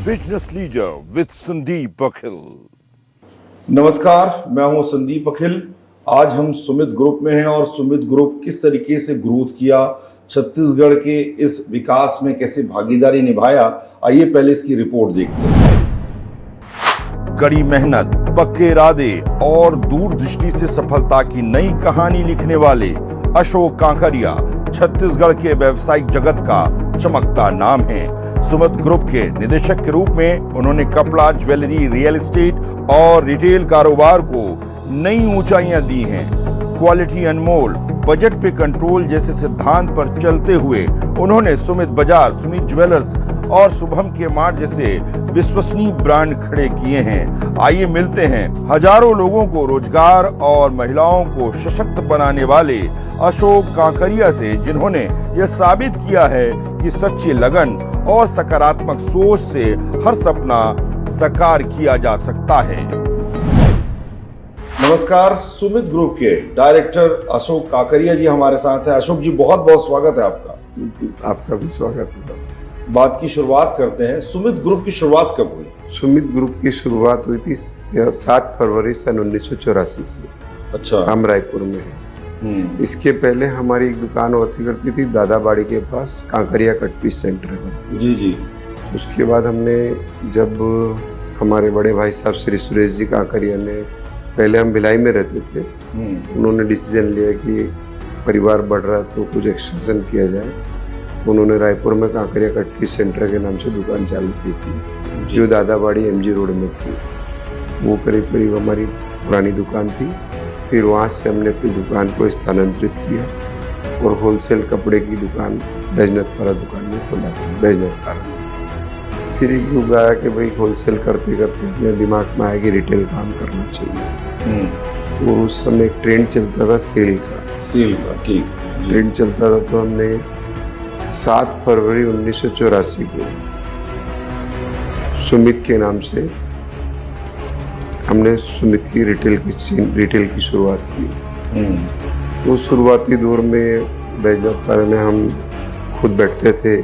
Business leader with Sandeep अखिल। नमस्कार, मैं हूं संदीप अखिल। आज हम सुमित ग्रुप में हैं और सुमित ग्रुप किस तरीके से ग्रोथ किया, छत्तीसगढ़ के इस विकास में कैसे भागीदारी निभाया, आइए पहले इसकी रिपोर्ट देखते हैं। कड़ी मेहनत, पक्के इरादे और दूरदृष्टि से सफलता की नई कहानी लिखने वाले अशोक कांकरिया छत्तीसगढ़ के व्यावसायिक जगत का चमकता नाम है। सुमित ग्रुप के निदेशक के रूप में उन्होंने कपड़ा, ज्वेलरी, रियल एस्टेट और रिटेल कारोबार को नई ऊंचाइयां दी हैं। क्वालिटी अनमोल, बजट पे कंट्रोल जैसे सिद्धांत पर चलते हुए उन्होंने सुमित बाजार, सुमित ज्वेलर्स और शुभम के मार्ट जैसे विश्वसनीय ब्रांड खड़े किए हैं। आइए मिलते हैं हजारों लोगों को रोजगार और महिलाओं को सशक्त बनाने वाले अशोक कांकरिया से, जिन्होंने यह साबित किया है कि सच्ची लगन और सकारात्मक सोच से हर सपना साकार किया जा सकता है। नमस्कार, सुमित ग्रुप के डायरेक्टर अशोक काकरिया जी हमारे साथ हैं। अशोक जी, बहुत बहुत स्वागत है आपका। आपका भी स्वागत है। बात की शुरुआत करते हैं। सुमित ग्रुप की शुरुआत कब हुई? सुमित ग्रुप की शुरुआत हुई थी 7 फरवरी सन 1984 से। अच्छा। हम रायपुर में हैं। इसके पहले हमारी एक दुकान हुआ करती थी दादाबाड़ी के पास, कांकरिया कट पीस सेंटर में। जी जी। उसके बाद हमने, जब हमारे बड़े भाई साहब श्री सुरेश जी कांकरिया ने, पहले हम भिलाई में रहते थे, उन्होंने डिसीजन लिया कि परिवार बढ़ रहा है तो कुछ एक्सटेंशन किया जाए, तो उन्होंने रायपुर में कांकरिया कट पीस सेंटर के नाम से दुकान चालू की थी, जो दादाबाड़ी MG रोड में थी। वो करीब करीब हमारी पुरानी दुकान थी। फिर वहाँ से हमने अपनी दुकान को स्थानांतरित किया और होलसेल कपड़े की दुकान बैजनाथपारा दुकान में खोला था, बैजनाथपारा। फिर एक युग आया कि भाई होलसेल करते करते अपने दिमाग में आया कि रिटेल काम करना चाहिए। और उस समय एक ट्रेंड चलता था सेल का। ठीक। ट्रेंड चलता था, तो हमने 7 फरवरी 1984 को सुमित के नाम से हमने सुमित की रिटेल की शुरुआत की। तो शुरुआती दौर में बैजनाथपारा में हम खुद बैठते थे,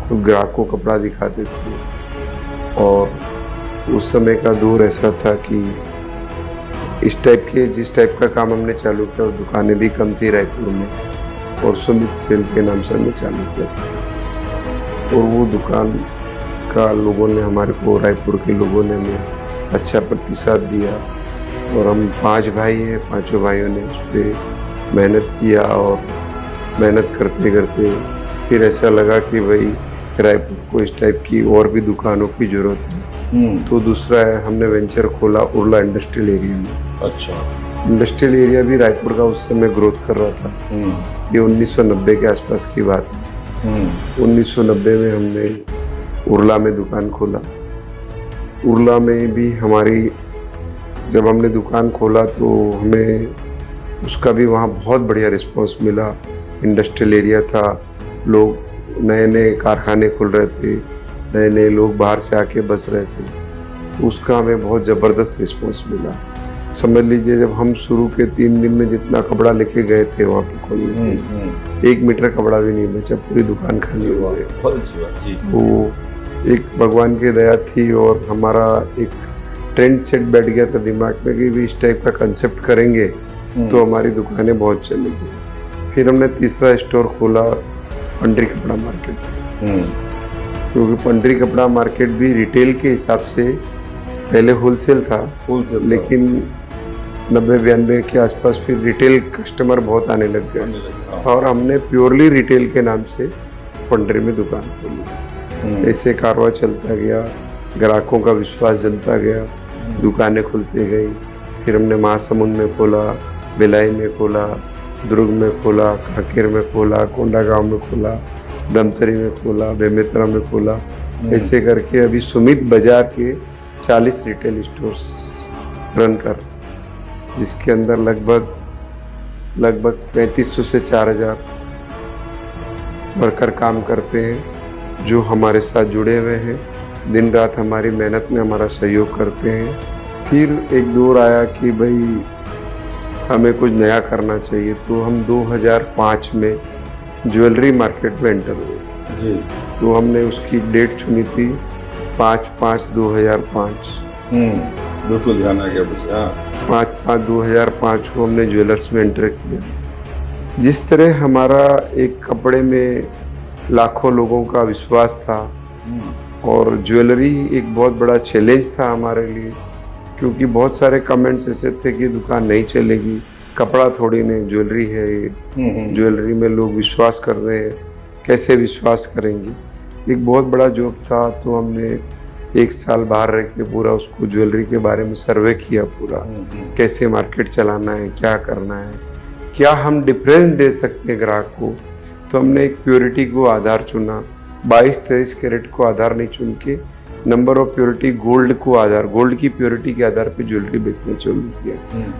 खुद ग्राहक को कपड़ा दिखाते थे। और उस समय का दौर ऐसा था कि जिस टाइप का काम हमने चालू किया, दुकानें भी कम थी रायपुर में, और सुमित सेल के नाम से हमने चालू किया था। और वो दुकान का लोगों ने, हमारे को रायपुर के लोगों ने हमें अच्छा प्रतिसाद दिया। और हम 5 भाई हैं, 5 भाइयों ने उस पर मेहनत किया। और मेहनत करते करते फिर ऐसा लगा कि भाई रायपुर को इस टाइप की और भी दुकानों की जरूरत है। तो दूसरा है, हमने वेंचर खोला उर्ला इंडस्ट्रियल एरिया में। अच्छा। इंडस्ट्रियल एरिया भी रायपुर का उस समय ग्रोथ कर रहा था। ये 1990 के आसपास की बात है। 1990 में हमने उर्ला में दुकान खोला। उर्ला में भी हमारी, जब हमने दुकान खोला तो हमें उसका भी वहाँ बहुत बढ़िया रिस्पांस मिला। इंडस्ट्रियल एरिया था, लोग, नए नए कारखाने खुल रहे थे, नए नए लोग बाहर से आके बस रहे थे। उसका हमें बहुत ज़बरदस्त रिस्पांस मिला। समझ लीजिए, जब हम शुरू के 3 दिन में जितना कपड़ा लेके गए थे वहाँ पे खोलने, 1 मीटर कपड़ा भी नहीं बचा, पूरी दुकान खाली हो गई। तो एक भगवान की दया थी और हमारा एक ट्रेंड सेट बैठ गया था दिमाग में कि भी इस टाइप का कंसेप्ट करेंगे तो हमारी दुकानें बहुत चलेगी। फिर हमने तीसरा स्टोर खोला पंडरी कपड़ा मार्केट, क्योंकि पंडरी कपड़ा मार्केट भी रिटेल के हिसाब से पहले होलसेल था, लेकिन 90-92 के आसपास फिर रिटेल कस्टमर बहुत आने लग गए और हमने प्योरली रिटेल के नाम से पंडरी में दुकान खोली। ऐसे कारवा चलता गया, ग्राहकों का विश्वास जमता गया, दुकानें खुलती गई। फिर हमने महासमुंद में खोला, भिलाई में खोला, दुर्ग में खोला, कांकेर में खोला, कोंडागांव में खोला, धमतरी में खोला, बेमेतरा में खोला। ऐसे करके अभी सुमित बाजार के 40 रिटेल स्टोर्स रन कर, जिसके अंदर लगभग 3500 से 4000 वर्कर काम करते हैं, जो हमारे साथ जुड़े हुए हैं, दिन रात हमारी मेहनत में हमारा सहयोग करते हैं। फिर एक दौर आया कि भाई हमें कुछ नया करना चाहिए, तो हम 2005 में ज्वेलरी मार्केट में एंटर हुए। तो हमने उसकी डेट चुनी थी 5/5/2005। बिल्कुल ध्यान आ गया मुझे। हाँ। 5/5/2005 को हमने ज्वेलर्स में एंटर किया। जिस तरह हमारा एक कपड़े में लाखों लोगों का विश्वास था और ज्वेलरी एक बहुत बड़ा चैलेंज था हमारे लिए, क्योंकि बहुत सारे कमेंट्स ऐसे थे कि दुकान नहीं चलेगी, कपड़ा थोड़ी नहीं ज्वेलरी है ये, ज्वेलरी में लोग विश्वास कर रहे हैं, कैसे विश्वास करेंगे। एक बहुत बड़ा जॉब था, तो हमने 1 साल बाहर रह के पूरा उसको ज्वेलरी के बारे में सर्वे किया पूरा, कैसे मार्केट चलाना है, क्या करना है, क्या हम डिफरेंस दे सकते हैं ग्राहक को। तो हमने एक प्योरिटी को आधार चुना, 22-23 कैरेट को आधार नहीं चुन के नंबर ऑफ प्योरिटी गोल्ड को आधार, गोल्ड की प्योरिटी के आधार पे ज्वेलरी बेचना चालू किया।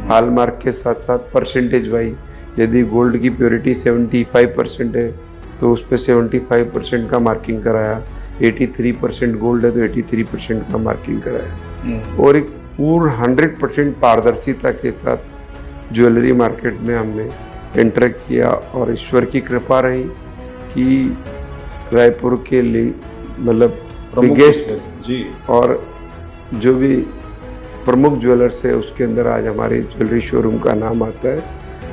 हॉलमार्क के साथ साथ परसेंटेज वाइज, यदि गोल्ड की प्योरिटी 75% है तो उस पर 75% का मार्किंग कराया, 83% गोल्ड है तो 83% का मार्किंग कराया, और एक पूर्ण 100% पारदर्शिता के साथ ज्वेलरी मार्केट में हमने एंटर किया। और ईश्वर की कृपा रही कि रायपुर के लिए मतलब बिगेस्ट जी और जो भी प्रमुख ज्वेलर्स है उसके अंदर आज हमारे ज्वेलरी शोरूम का नाम आता है।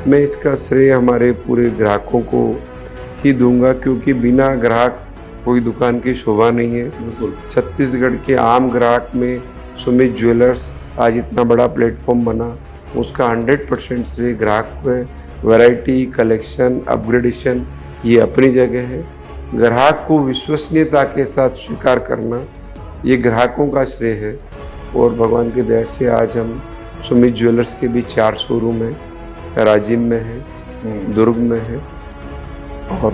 मैं इसका श्रेय हमारे पूरे ग्राहकों को ही दूंगा, क्योंकि बिना ग्राहक कोई दुकान की शोभा नहीं है। बिल्कुल। छत्तीसगढ़ के आम ग्राहक में सुमित ज्वेलर्स आज इतना बड़ा प्लेटफॉर्म बना, उसका 100% श्रेय ग्राहक को है। वैरायटी, कलेक्शन, अपग्रेडेशन ये अपनी जगह है। ग्राहक को विश्वसनीयता के साथ स्वीकार करना ये ग्राहकों का श्रेय है। और भगवान की दया से आज हम सुमित ज्वेलर्स के भी 4 शोरूम हैं, राजिम में है, दुर्ग में है और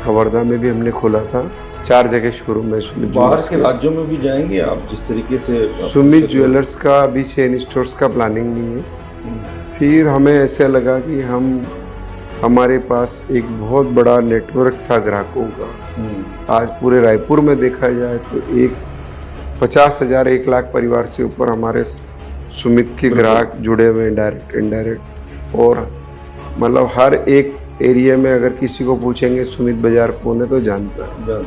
हवरदा में भी हमने खोला था। 4 जगह शोरूम है सुमित बाहर ज्वेलर्स के राज्यों में भी जाएंगे आप, जिस तरीके से सुमित ज्वेलर्स का अभी चेन स्टोर्स का प्लानिंग नहीं है। फिर हमें ऐसा लगा कि हमारे पास एक बहुत बड़ा नेटवर्क था ग्राहकों का। आज पूरे रायपुर में देखा जाए तो 50,000 1 लाख परिवार से ऊपर हमारे सुमित के ग्राहक जुड़े हुए हैं, डायरेक्ट इनडायरेक्ट। और मतलब हर एक एरिया में अगर किसी को पूछेंगे सुमित बाजार कौन है तो जानता है।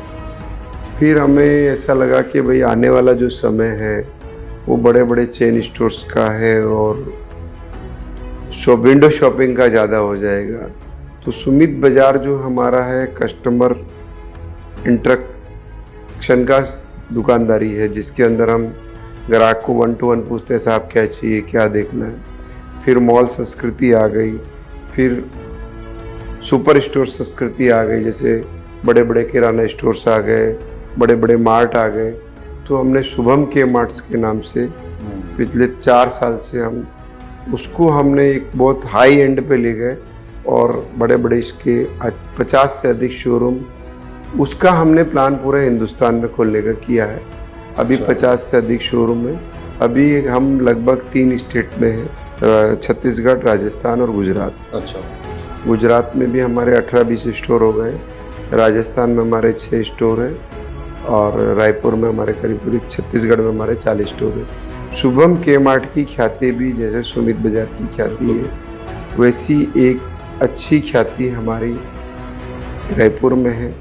फिर हमें ऐसा लगा कि भाई आने वाला जो समय है वो बड़े बड़े चेन स्टोर्स का है और विंडो शॉपिंग का ज़्यादा हो जाएगा। तो सुमित बाजार जो हमारा है कस्टमर इंटरेक्शन का दुकानदारी है, जिसके अंदर हम ग्राहक को 1 to 1 पूछते हैं साहब क्या चाहिए, क्या देखना है। फिर मॉल संस्कृति आ गई, फिर सुपर स्टोर संस्कृति आ गई, जैसे बड़े बड़े किराना स्टोर्स आ गए, बड़े बड़े मार्ट आ गए। तो हमने शुभम के मार्ट्स के नाम से पिछले 4 साल से हम उसको हमने एक बहुत हाई एंड पे ले गए और बड़े बड़े इसके 50 से अधिक शोरूम, उसका हमने प्लान पूरे हिंदुस्तान में खोलने का किया है। अभी 50 से अधिक शोरूम है। अभी हम लगभग 3 स्टेट में हैं, छत्तीसगढ़, राजस्थान और गुजरात। अच्छा। गुजरात में भी हमारे 18-20 स्टोर हो गए, राजस्थान में हमारे 6 स्टोर हैं और रायपुर में हमारे करीब छत्तीसगढ़ में हमारे 40 स्टोर हैं। शुभम के मार्ट की ख्याति भी जैसे सुमित बाजार की ख्याति है, वैसी एक अच्छी ख्याति हमारी रायपुर में है,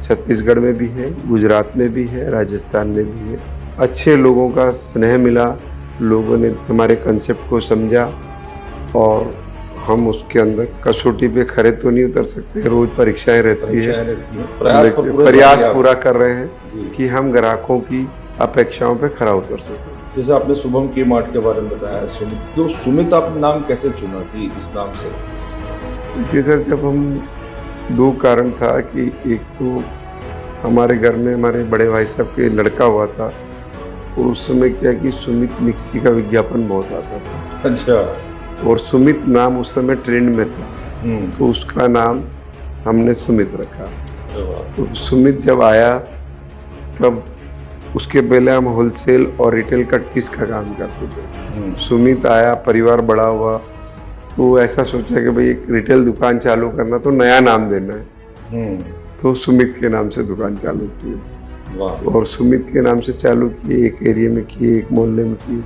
छत्तीसगढ़ में भी है, गुजरात में भी है, राजस्थान में भी है। अच्छे लोगों का स्नेह मिला, लोगों ने हमारे कंसेप्ट को समझा और हम उसके अंदर कसौटी पे खड़े तो नहीं उतर सकते, रोज परीक्षाएं रहती है। प्रयास पूरा कर रहे हैं कि हम ग्राहकों की अपेक्षाओं पे खरा उतर सकें। जैसे आपने शुभम के मार्ट के बारे में बताया, सुमित, तो सुमित आपने नाम कैसे चुना कि इस नाम से? देखिए सर, जब हम 2 कारण था कि एक तो हमारे घर में हमारे बड़े भाई साहब के लड़का हुआ था और उस समय क्या कि सुमित मिक्सी का विज्ञापन बहुत आता था। अच्छा। और सुमित नाम उस समय ट्रेंड में था, तो उसका नाम हमने सुमित रखा। तो सुमित जब आया तब उसके पहले हम होलसेल और रिटेल कट पीस का काम करते थे। सुमित आया, परिवार बड़ा हुआ, तो ऐसा सोचा कि भाई एक रिटेल दुकान चालू करना तो नया नाम देना है, तो सुमित के नाम से दुकान चालू की। और सुमित के नाम से चालू किए, एक एरिया में किए, एक मोहल्ले में किए।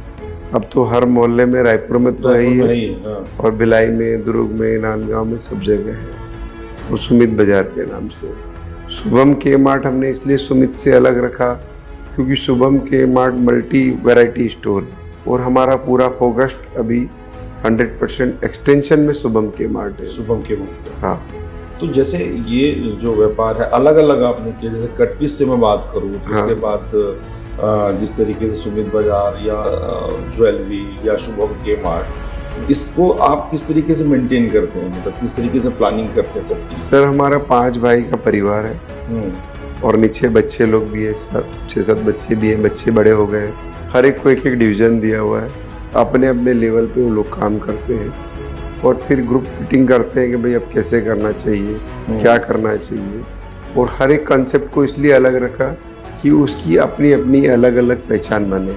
अब तो हर मोहल्ले में, रायपुर में तो है ही है, और भिलाई में, दुर्ग में, नांदगांव में सब जगह है। और सुमित बाजार के नाम से शुभम के मार्ट हमने इसलिए सुमित से अलग रखा क्योंकि शुभम के मार्ट मल्टी वैरायटी स्टोर है और हमारा पूरा फोकस्ड अभी 100% एक्सटेंशन में शुभम के मार्ट है। शुभम के मार्ट। हाँ, तो जैसे ये जो व्यापार है अलग अलग आपने किया, जैसे कट पीस से मैं बात करूँ तो हाँ। उसके बाद जिस तरीके से सुमित बाजार या ज्वेलरी या शुभम के मार्ट, इसको आप किस तरीके से मेंटेन करते हैं, मतलब किस तरीके से प्लानिंग करते हैं सबकी? सर हमारा 5 भाई का परिवार है हम्म, और नीचे बच्चे लोग भी है, 6-7 बच्चे भी हैं, बच्चे बड़े हो गए हैं। हर एक को एक एक डिवीज़न दिया हुआ है, अपने अपने लेवल पे वो लोग काम करते हैं और फिर ग्रुप मीटिंग करते हैं कि भाई अब कैसे करना चाहिए, क्या करना चाहिए। और हर एक कंसेप्ट को इसलिए अलग रखा कि उसकी अपनी अपनी अलग अलग पहचान बने,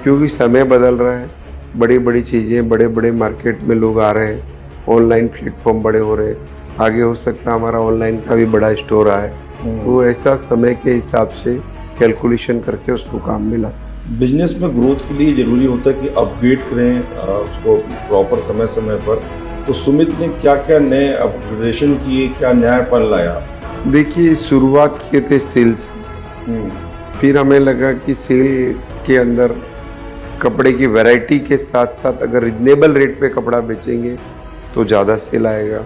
क्योंकि समय बदल रहा है, बड़ी बड़ी चीज़ें, बड़े बड़े मार्केट में लोग आ रहे हैं, ऑनलाइन प्लेटफॉर्म बड़े हो रहे हैं, आगे हो सकता है हमारा ऑनलाइन का भी बड़ा स्टोर आए। तो ऐसा समय के हिसाब से कैलकुलेशन करके उसको काम मिला। बिजनेस में ग्रोथ के लिए जरूरी होता है कि अपग्रेड करें उसको प्रॉपर समय समय पर। तो सुमित ने क्या क्या नए अपग्रेडेशन किए, क्या नयापन लाया? देखिए, शुरुआत किए थे सेल से, फिर हमें लगा कि सेल के अंदर कपड़े की वैरायटी के साथ साथ अगर रिजनेबल रेट पे कपड़ा बेचेंगे तो ज़्यादा सेल आएगा।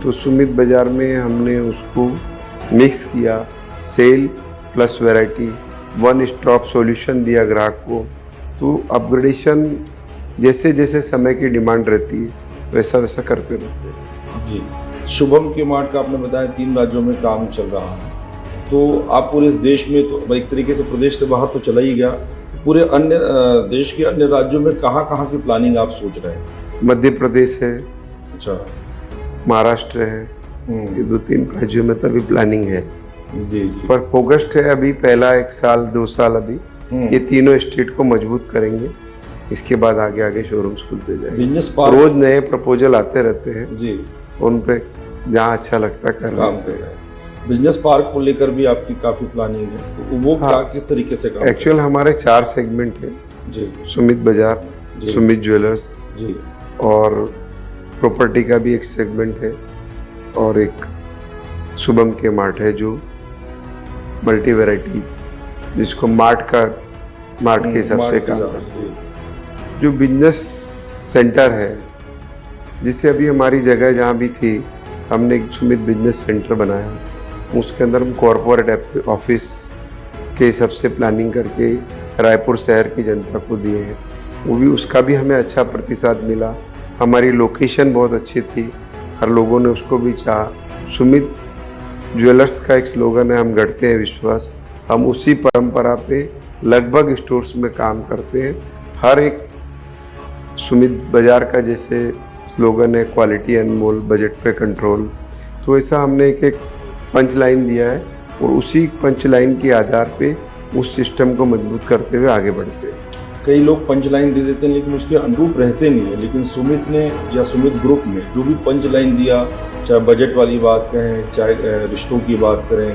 तो सुमित बाजार में हमने उसको मिक्स किया, sale plus variety, one stop solution दिया ग्राहक को। तो अपग्रेडेशन जैसे जैसे समय की डिमांड रहती है वैसा वैसा करते रहते हैं। जी, शुभम के मार्ट का आपने बताया 3 राज्यों में काम चल रहा है, तो आप पूरे देश में, तो एक तरीके से प्रदेश से बाहर तो चला ही गया, पूरे अन्य देश के अन्य राज्यों में कहाँ कहाँ की प्लानिंग आप सोच रहे हैं? मध्य प्रदेश है, अच्छा, महाराष्ट्र है, ये 2-3 राज्यों में तो अभी प्लानिंग है, जी जी। पर फोकस्ड है अभी पहला 1 साल 2 साल अभी ये तीनों स्टेट को मजबूत करेंगे। इसके बाद आगे आगे शोरूम्स खुलते जाएंगे। बिजनेस पार्क रोज नए प्रपोजल आते रहते हैं, जी, उन पे जहाँ अच्छा लगता है कर काम कर रहे हैं। बिजनेस पार्क को लेकर भी आपकी काफी प्लानिंग है, तो वो हाँ। क्या किस तरीके से काम एक्चुअल हमारे 4 सेगमेंट है, जी सुमित बाजार, जी। सुमित ज्वेलर्स जी और प्रॉपर्टी का भी एक सेगमेंट है और एक शुभम के मार्ट है जो मल्टी वैरायटी, जिसको मार्ट के हिसाब से काम करते हैं। जो बिजनेस सेंटर है, जिससे अभी हमारी जगह जहाँ भी थी हमने एक सुमित बिजनेस सेंटर बनाया, उसके अंदर हम कॉरपोरेट ऑफिस के हिसाब से प्लानिंग करके रायपुर शहर की जनता को दिए हैं। वो भी, उसका भी हमें अच्छा प्रतिसाद मिला। हमारी लोकेशन बहुत अच्छी थी, हर लोगों ने उसको भी चाहा। सुमित ज्वेलर्स का एक स्लोगन है, हम गढ़ते हैं विश्वास। हम उसी परंपरा पे लगभग स्टोर्स में काम करते हैं। हर एक सुमित बाजार का जैसे स्लोगन है, क्वालिटी अनमोल, बजट पे कंट्रोल, तो ऐसा हमने एक एक पंच लाइन दिया है और उसी पंच लाइन के आधार पे उस सिस्टम को मजबूत करते हुए आगे बढ़ते हैं। कई लोग पंच लाइन दे देते हैं लेकिन उसके अनुरूप रहते नहीं है, लेकिन सुमित ने या सुमित ग्रुप ने जो भी पंच लाइन दिया, चाहे बजट वाली बात कहें, चाहे रिश्तों की बात करें,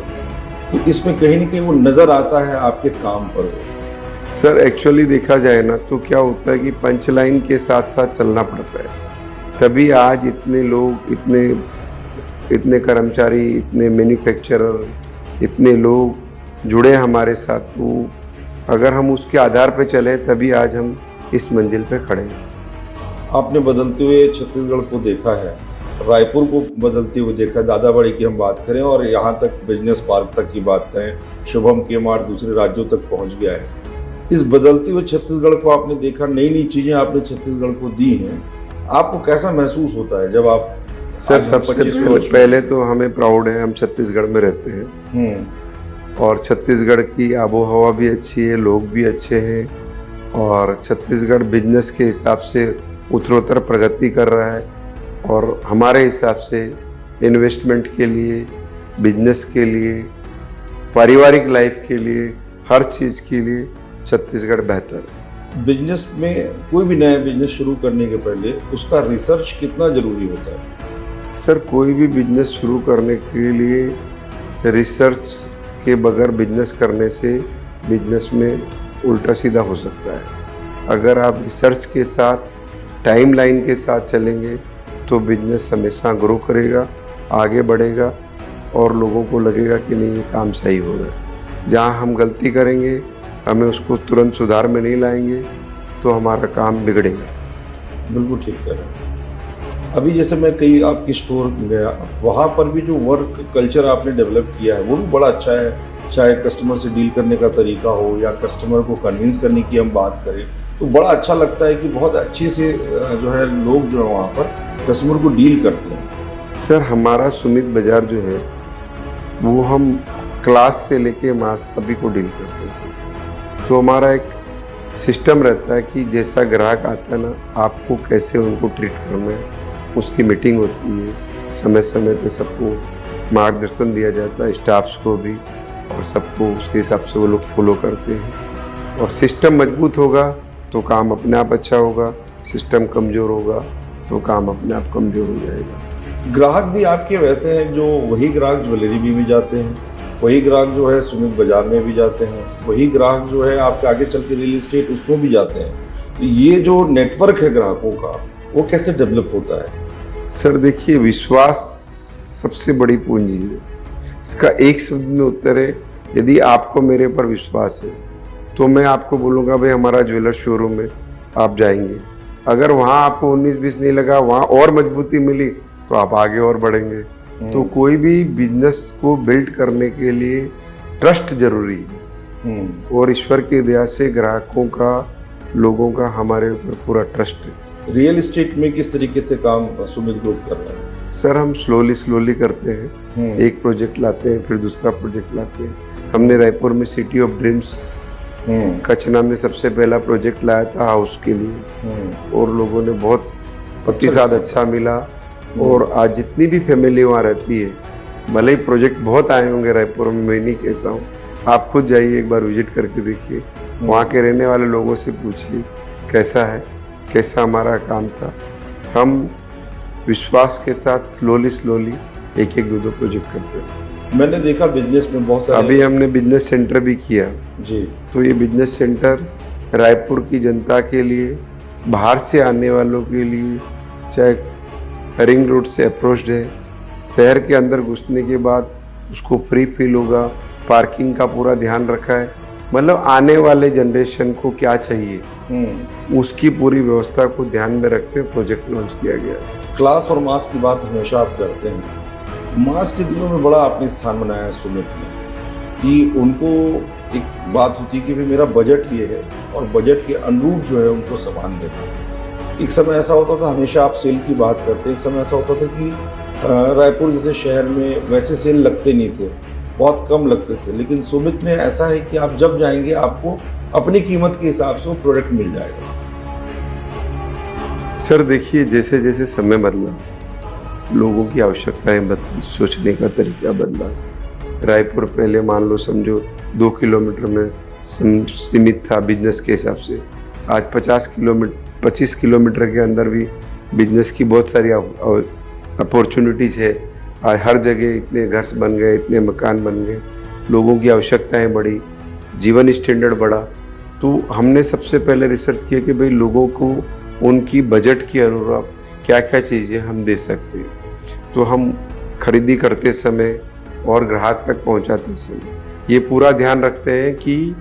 तो इसमें कहीं ना कहीं वो नज़र आता है आपके काम पर। सर एक्चुअली देखा जाए ना तो क्या होता है कि पंच लाइन के साथ साथ चलना पड़ता है, तभी आज इतने लोग, इतने कर्मचारी, इतने मैन्युफैक्चरर, इतने लोग जुड़े हमारे साथ। तो अगर हम उसके आधार पे चले तभी आज हम इस मंजिल पे खड़े हैं। आपने बदलते हुए छत्तीसगढ़ को देखा है, रायपुर को बदलते हुए देखा है, दादाबाड़ी की हम बात करें और यहाँ तक बिजनेस पार्क तक की बात करें, शुभम के मार्ट दूसरे राज्यों तक पहुँच गया है। इस बदलते हुए छत्तीसगढ़ को आपने देखा, नई नई चीज़ें आपने छत्तीसगढ़ को दी हैं, आपको कैसा महसूस होता है जब आप? सर सबसे पहले तो हमें प्राउड है, हम छत्तीसगढ़ में रहते हैं और छत्तीसगढ़ की आबो हवा भी अच्छी है, लोग भी अच्छे हैं और छत्तीसगढ़ बिजनेस के हिसाब से उत्तरोत्तर प्रगति कर रहा है और हमारे हिसाब से इन्वेस्टमेंट के लिए, बिजनेस के लिए, पारिवारिक लाइफ के लिए, हर चीज़ के लिए छत्तीसगढ़ बेहतर है। बिजनेस में कोई भी नया बिजनेस शुरू करने के पहले उसका रिसर्च कितना ज़रूरी होता है? सर कोई भी बिजनेस शुरू करने के लिए रिसर्च के बगैर बिजनेस करने से बिजनेस में उल्टा सीधा हो सकता है। अगर आप रिसर्च के साथ, टाइमलाइन के साथ चलेंगे तो बिजनेस हमेशा ग्रो करेगा, आगे बढ़ेगा और लोगों को लगेगा कि नहीं ये काम सही हो रहा है। जहाँ हम गलती करेंगे हमें उसको तुरंत सुधार में नहीं लाएंगे तो हमारा काम बिगड़ेगा। बिल्कुल ठीक कह रहे हैं। अभी जैसे मैं कई आपकी स्टोर गया, वहाँ पर भी जो वर्क कल्चर आपने डेवलप किया है वो भी बड़ा अच्छा है। चाहे कस्टमर से डील करने का तरीका हो या कस्टमर को कन्विंस करने की हम बात करें, तो बड़ा अच्छा लगता है कि बहुत अच्छे से जो है लोग जो है वहाँ पर कस्टमर को डील करते हैं। सर हमारा सुमित बाजार जो है वो हम क्लास से लेके मास सभी को डील करते हैं सर। तो हमारा एक सिस्टम रहता है कि जैसा ग्राहक आता है ना, आपको कैसे उनको ट्रीट करना है, उसकी मीटिंग होती है, समय समय पे सबको मार्गदर्शन दिया जाता है, स्टाफ्स को भी, और सबको उसके हिसाब से वो लोग फॉलो करते हैं। और सिस्टम मजबूत होगा तो काम अपने आप अच्छा होगा, सिस्टम कमज़ोर होगा तो काम अपने आप कमज़ोर हो जाएगा। ग्राहक भी आपके वैसे हैं जो वही ग्राहक ज्वेलरी भी जाते हैं, वही ग्राहक जो है सुमित बाजार में भी जाते हैं, वही ग्राहक जो है आपके आगे चल के रियल इस्टेट उसमें भी जाते हैं। तो ये जो नेटवर्क है ग्राहकों का वो कैसे डेवलप होता है? सर देखिए, विश्वास सबसे बड़ी पूंजी है। इसका एक शब्द में उत्तर है, यदि आपको मेरे पर विश्वास है तो मैं आपको बोलूँगा भाई हमारा ज्वेलर शोरूम में आप जाएंगे। अगर वहाँ आपको 19-20 नहीं लगा, वहाँ और मजबूती मिली तो आप आगे और बढ़ेंगे। तो कोई भी बिजनेस को बिल्ड करने के लिए ट्रस्ट जरूरी है, और ईश्वर की दया से ग्राहकों का, लोगों का हमारे ऊपर पूरा ट्रस्ट है। रियल इस्टेट में किस तरीके से काम सुमित ग्रुप कर रहा है? सर हम स्लोली करते हैं। एक प्रोजेक्ट लाते हैं, फिर दूसरा प्रोजेक्ट लाते हैं। हमने रायपुर में सिटी ऑफ ड्रीम्स कचना में सबसे पहला प्रोजेक्ट लाया था हाउस के लिए, और लोगों ने बहुत प्रतिसाद अच्छा मिला। और आज जितनी भी फैमिली वहाँ रहती है, भले ही प्रोजेक्ट बहुत आए होंगे रायपुर में, मैं नहीं कहता हूँ, आप खुद जाइए एक बार विजिट करके देखिए, वहाँ के रहने वाले लोगों से पूछिए कैसा है, कैसा हमारा काम था। हम विश्वास के साथ स्लोली एक दो प्रोजेक्ट करते हैं। मैंने देखा बिजनेस में बहुत सारे, अभी हमने बिजनेस सेंटर भी किया जी। तो ये बिजनेस सेंटर रायपुर की जनता के लिए, बाहर से आने वालों के लिए, चाहे रिंग रोड से अप्रोच्ड है, शहर के अंदर घुसने के बाद उसको फ्री फील होगा, पार्किंग का पूरा ध्यान रखा है। मतलब आने वाले जनरेशन को क्या चाहिए उसकी पूरी व्यवस्था को ध्यान में रखते हुए प्रोजेक्ट लॉन्च किया गया। क्लास और मास की बात हमेशा आप करते हैं। मास के दिनों में बड़ा आपने स्थान बनाया है सुमित ने, कि उनको एक बात होती है कि भाई मेरा बजट ये है और बजट के अनुरूप जो है उनको सामान देना। एक समय ऐसा होता था, हमेशा आप सेल की बात करते, एक समय ऐसा होता था कि रायपुर जैसे शहर में वैसे सेल लगते नहीं थे, बहुत कम लगते थे। लेकिन सुमित में ऐसा है कि आप जब जाएंगे आपको अपनी कीमत के हिसाब से वो प्रोडक्ट मिल जाएगा। सर देखिए, जैसे जैसे समय बदला, लोगों की आवश्यकताएं बदली, सोचने का तरीका बदला। रायपुर पहले मान लो समझो 2 किलोमीटर में सीमित था बिजनेस के हिसाब से, आज 25 किलोमीटर के अंदर भी बिजनेस की बहुत सारी अपॉर्चुनिटीज़ है। आज हर जगह इतने घर बन गए, इतने मकान बन गए, लोगों की आवश्यकताएं बढ़ी, जीवन स्टैंडर्ड बढ़ा। तो हमने सबसे पहले रिसर्च किया कि भाई लोगों को उनकी बजट के अनुरूप क्या क्या चीज़ें हम दे सकते हैं। तो हम खरीदी करते समय और ग्राहक तक पहुंचाते समय ये पूरा ध्यान रखते हैं कि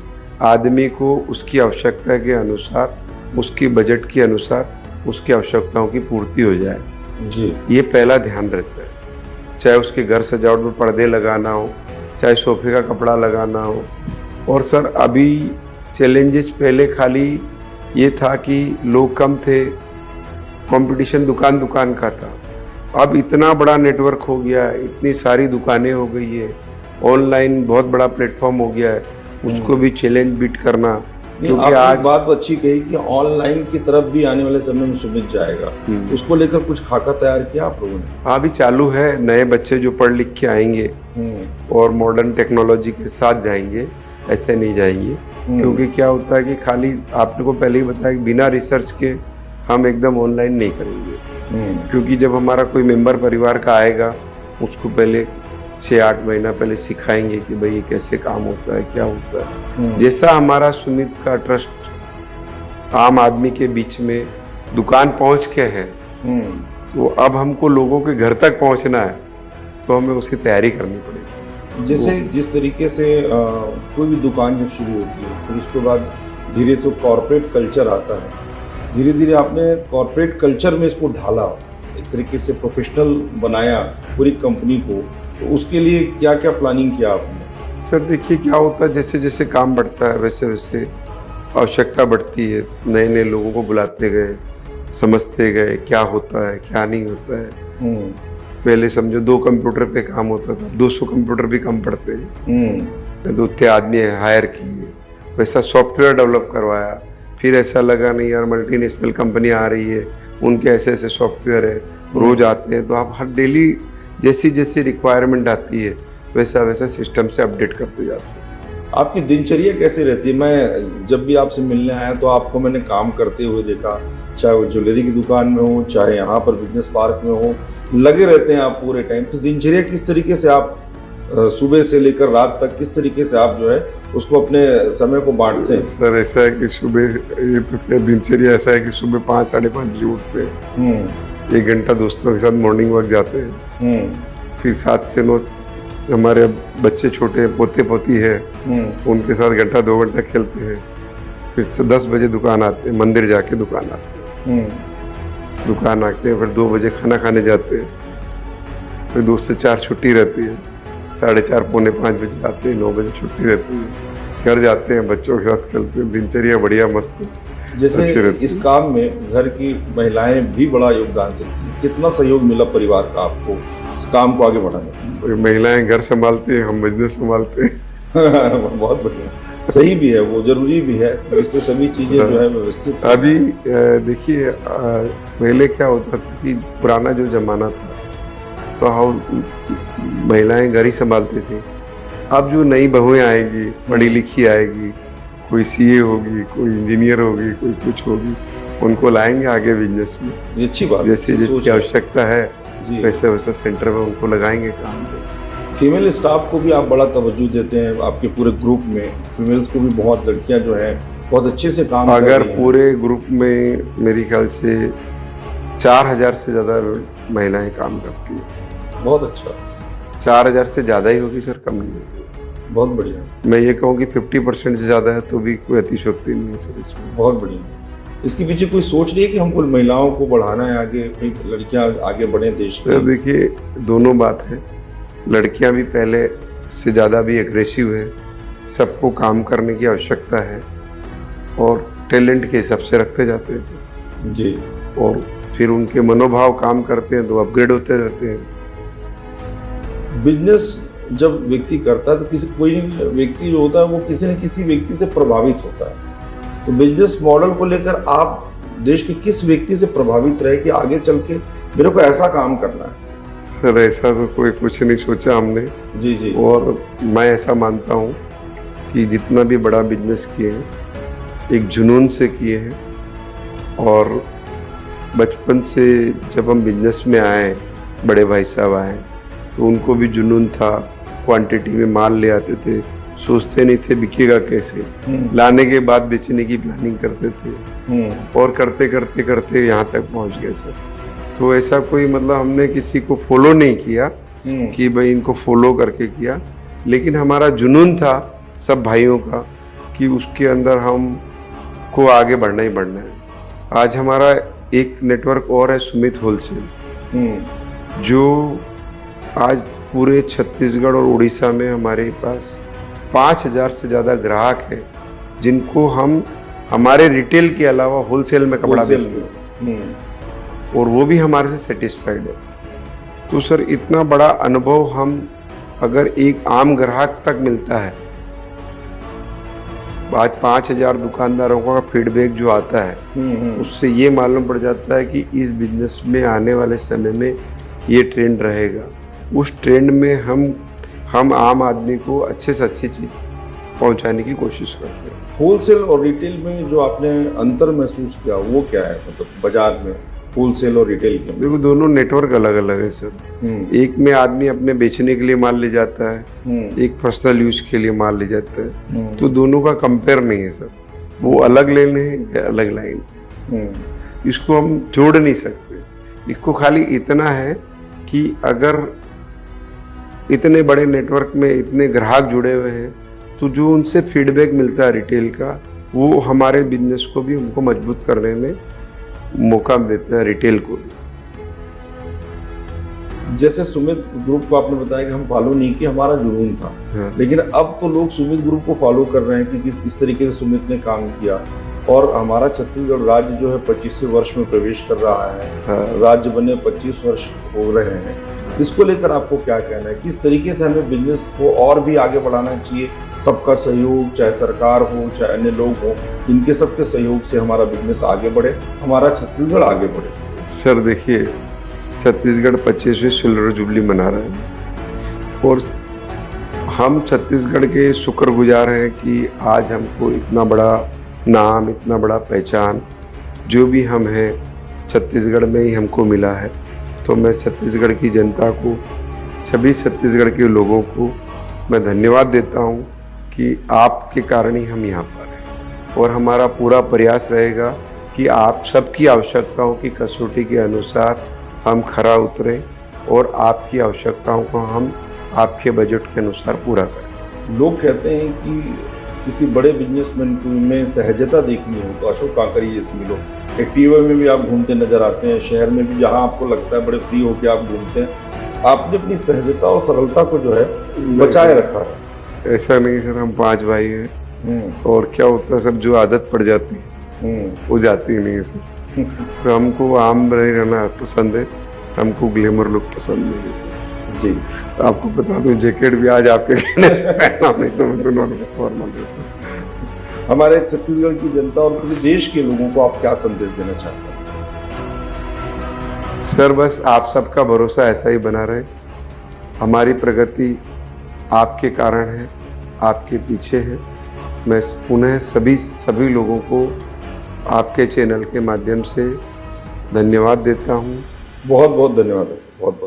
आदमी को उसकी आवश्यकता के अनुसार, उसकी बजट के अनुसार उसकी आवश्यकताओं की पूर्ति हो जाए जी। ये पहला ध्यान रहता है। चाहे उसके घर सजावट में पर्दे लगाना हो, चाहे सोफे का कपड़ा लगाना हो। और सर अभी चैलेंजेस, पहले खाली ये था कि लोग कम थे, कंपटीशन दुकान का था। अब इतना बड़ा नेटवर्क हो गया है, इतनी सारी दुकानें हो गई है, ऑनलाइन बहुत बड़ा प्लेटफॉर्म हो गया है, उसको भी चैलेंज बीट करना। क्योंकि आज बात तो अच्छी कही कि ऑनलाइन की तरफ भी आने वाले समय में सुमित जाएगा, उसको लेकर कुछ खाका तैयार किया आप लोगों ने? हाँ, अभी चालू है। नए बच्चे जो पढ़ लिख के आएंगे और मॉडर्न टेक्नोलॉजी के साथ जाएंगे, ऐसे नहीं जाएंगे। क्योंकि क्या होता है कि खाली आपने को पहले ही बताया कि बिना रिसर्च के हम एकदम ऑनलाइन नहीं करेंगे। क्योंकि जब हमारा कोई मेंबर परिवार का आएगा, उसको पहले 6-8 महीना पहले सिखाएंगे कि भाई ये कैसे काम होता है, क्या होता है। जैसा हमारा सुमित का ट्रस्ट आम आदमी के बीच में दुकान पहुंच के है, तो अब हमको लोगों के घर तक पहुंचना है, तो हमें उसकी तैयारी करनी पड़ेगी। जैसे जिस तरीके से कोई भी दुकान जब शुरू होती है फिर उसके बाद धीरे से कॉरपोरेट कल्चर आता है, धीरे धीरे आपने कॉरपोरेट कल्चर में इसको ढाला, एक तरीके से प्रोफेशनल बनाया पूरी कंपनी को, तो उसके लिए क्या क्या प्लानिंग किया आपने? सर देखिए क्या होता है, जैसे जैसे काम बढ़ता है वैसे वैसे आवश्यकता बढ़ती है, नए नए लोगों को बुलाते गए, समझते गए क्या होता है क्या नहीं होता है। पहले समझो 2 कंप्यूटर पे काम होता था, 200 कंप्यूटर भी कम पड़ते हैं, 2 आदमी हायर किए, वैसा सॉफ्टवेयर डेवलप करवाया। फिर ऐसा लगा नहीं यार मल्टीनेशनल कंपनी आ रही है, उनके ऐसे ऐसे सॉफ्टवेयर है, रोज आते हैं, तो आप हर डेली जैसी जैसी रिक्वायरमेंट आती है वैसा वैसा सिस्टम से अपडेट करते जाते हैं। आपकी दिनचर्या कैसे रहती है? मैं जब भी आपसे मिलने आया तो आपको मैंने काम करते हुए देखा, चाहे वो ज्वेलरी की दुकान में हो, चाहे यहाँ पर बिजनेस पार्क में हो, लगे रहते हैं आप पूरे टाइम। तो दिनचर्या किस तरीके से आप सुबह से लेकर रात तक किस तरीके से आप जो है उसको अपने समय को बांटते हैं? सर ऐसा है कि सुबह, ये तो क्या दिनचर्या ऐसा है कि सुबह 5 साढ़े 5 बजे उठते हैं, 1 घंटा दोस्तों के साथ मॉर्निंग वॉक जाते हैं, फिर 7 से 9 हमारे बच्चे छोटे पोते पोती है, उनके साथ घंटा 2 घंटा खेलते हैं, फिर से 10 बजे दुकान आते हैं, मंदिर जाके दुकान आते हैं, दुकान आके फिर 2 बजे खाना खाने जाते हैं, फिर 2 से 4 छुट्टी रहती है, 4:30 पौने 5 बजे आते हैं, 9 बजे छुट्टी रहती है, घर जाते हैं, बच्चों के साथ खेलते हैं। दिनचर्या बढ़िया मस्त है। जैसे इस काम में घर की महिलाएं भी बड़ा योगदान देती हैं, कितना सहयोग मिला परिवार का आपको इस काम को आगे बढ़ाने में? महिलाएं घर संभालती हैं, हम बिजनेस संभालते हैं। बहुत बढ़िया, सही भी है, वो जरूरी भी है, जिससे सभी चीजें जो है व्यवस्थित। अभी देखिए पहले क्या होता था कि पुराना जो जमाना था तो हम महिलाएं घर ही संभालती थी। अब जो नई बहुएं आएगी, पढ़ी लिखी आएगी, कोई सीए होगी, कोई इंजीनियर होगी, कोई कुछ होगी, उनको लाएंगे आगे बिजनेस में। ये अच्छी बात, जैसे जिसकी आवश्यकता है जी। वैसे वैसे सेंटर में उनको लगाएंगे काम पे। फीमेल स्टाफ को भी आप बड़ा तवज्जो देते हैं, आपके पूरे ग्रुप में फीमेल्स को भी बहुत लड़कियां जो है बहुत अच्छे से काम कर अगर रही हैं। पूरे ग्रुप में मेरे ख्याल से 4000 से ज़्यादा महिलाएं काम करती हैं। बहुत अच्छा, 4000 से ज़्यादा ही होगी सर, कम नहीं होगी। बहुत बढ़िया, मैं ये कहूँ कि 50% से ज़्यादा है तो भी कोई अतिशयोक्ति नहीं है सर इसमें। बहुत बढ़िया। इसके पीछे कोई सोच नहीं है कि हमको महिलाओं को बढ़ाना है आगे, लड़कियां आगे बढ़े देश तो में? देखिए दोनों बात है, लड़कियां भी पहले से ज़्यादा भी एग्रेसिव है, सबको काम करने की आवश्यकता है और टैलेंट के हिसाब से रखते जाते हैं सर। जी, और फिर उनके मनोभाव काम करते हैं तो अपग्रेड होते रहते हैं। बिजनेस जब व्यक्ति करता है तो किसी कोई व्यक्ति जो होता है वो किसी न किसी व्यक्ति से प्रभावित होता है। तो बिजनेस मॉडल को लेकर आप देश के किस व्यक्ति से प्रभावित रहे कि आगे चल के मेरे को ऐसा काम करना है? सर ऐसा तो कोई कुछ नहीं सोचा हमने। जी जी। और मैं ऐसा मानता हूँ कि जितना भी बड़ा बिजनेस किए हैं एक जुनून से किए हैं। और बचपन से जब हम बिजनेस में आए, बड़े भाई साहब आए तो उनको भी जुनून था, क्वांटिटी में माल ले आते थे, सोचते नहीं थे बिकेगा कैसे, लाने के बाद बेचने की प्लानिंग करते थे और करते करते करते यहाँ तक पहुँच गए सर। तो ऐसा कोई मतलब हमने किसी को फॉलो नहीं किया कि भाई इनको फॉलो करके किया, लेकिन हमारा जुनून था सब भाइयों का कि उसके अंदर हम को आगे बढ़ना ही बढ़ना है। आज हमारा एक नेटवर्क और है, सुमित होलसेल, जो आज पूरे छत्तीसगढ़ और उड़ीसा में हमारे पास 5000 से ज़्यादा ग्राहक है जिनको हम हमारे रिटेल के अलावा होलसेल में कपड़ा बेचते हैं और वो भी हमारे से सेटिस्फाइड है। तो सर इतना बड़ा अनुभव हम अगर एक आम ग्राहक तक मिलता है, आज 5000 दुकानदारों का फीडबैक जो आता है उससे ये मालूम पड़ जाता है कि इस बिजनेस में आने वाले समय में ये ट्रेंड रहेगा। उस ट्रेंड में हम आम आदमी को अच्छे से अच्छी चीज़ पहुंचाने की कोशिश करते हैं। होलसेल और रिटेल में जो आपने अंतर महसूस किया वो क्या है, मतलब बाजार में होलसेल और रिटेल के? देखो दोनों नेटवर्क अलग अलग है सर। एक में आदमी अपने बेचने के लिए माल ले जाता है, एक पर्सनल यूज के लिए माल ले जाता है, तो दोनों का कंपेयर नहीं है सर। वो अलग लेने हैं या अलग लाइन, इसको हम जोड़ नहीं सकते। इसको खाली इतना है कि अगर इतने बड़े नेटवर्क में इतने ग्राहक जुड़े हुए हैं, तो जो उनसे फीडबैक मिलता है रिटेल का, वो हमारे बिजनेस को भी उनको मजबूत करने में मौका देता है, रिटेल को भी। जैसे सुमित ग्रुप को आपने बताया कि हम फॉलो नहीं किए, हमारा जुनून था, हाँ। लेकिन अब तो लोग सुमित ग्रुप को फॉलो कर रहे हैं कि किस तरीके से सुमित ने काम किया, और हमारा छत्तीसगढ़ राज्य जो है 25वें वर्ष में प्रवेश कर रहा है। हाँ। राज्य बने 25 वर्ष हो रहे हैं। इसको लेकर आपको क्या कहना है, किस तरीके से हमें बिजनेस को और भी आगे बढ़ाना चाहिए? सबका सहयोग, चाहे सरकार हो चाहे अन्य लोग हो, इनके सबके सहयोग से हमारा बिजनेस आगे बढ़े, हमारा छत्तीसगढ़ आगे बढ़े। सर देखिए, छत्तीसगढ़ 25वीं सिल्वर जुबली मना रहा है और हम छत्तीसगढ़ के शुक्रगुजार हैं कि आज हमको इतना बड़ा नाम, इतना बड़ा पहचान जो भी हम हैं छत्तीसगढ़ में ही हमको मिला है। तो मैं छत्तीसगढ़ की जनता को, सभी छत्तीसगढ़ के लोगों को मैं धन्यवाद देता हूं कि आपके कारण ही हम यहाँ पर हैं, और हमारा पूरा प्रयास रहेगा कि आप सबकी आवश्यकताओं की कसौटी के अनुसार हम खरा उतरें और आपकी आवश्यकताओं को हम आपके बजट के अनुसार पूरा करें। लोग कहते हैं कि किसी बड़े बिजनेसमैन में सहजता देखनी हो तो अशोक कांकरिया से मिलो। एक्टिवा में भी आप घूमते नजर आते हैं, शहर में भी जहां आपको लगता है बड़े फ्री होकर आप घूमते हैं। आपने अपनी सहजता और सरलता को जो है बचाए रखा है। ऐसा नहीं सर, हम 5 भाई हैं और क्या होता है सब, जो आदत पड़ जाती है वो जाती नहीं है सर। तो हमको आम नहीं रहना पसंद है, हमको ग्लैमर लुक पसंद नहीं है सर। जी, तो आपको बता दूं, जैकेट भी आज आपके कहने से पहना, नहीं तो मैं तो नॉर्मल रहता। हमारे छत्तीसगढ़ की जनता और पूरे देश के लोगों को आप क्या संदेश देना चाहते हैं? सर बस आप सबका भरोसा ऐसा ही बना रहे। हमारी प्रगति आपके कारण है, आपके पीछे है। मैं पुनः सभी लोगों को आपके चैनल के माध्यम से धन्यवाद देता हूँ। बहुत बहुत धन्यवाद, बहुत बहुत।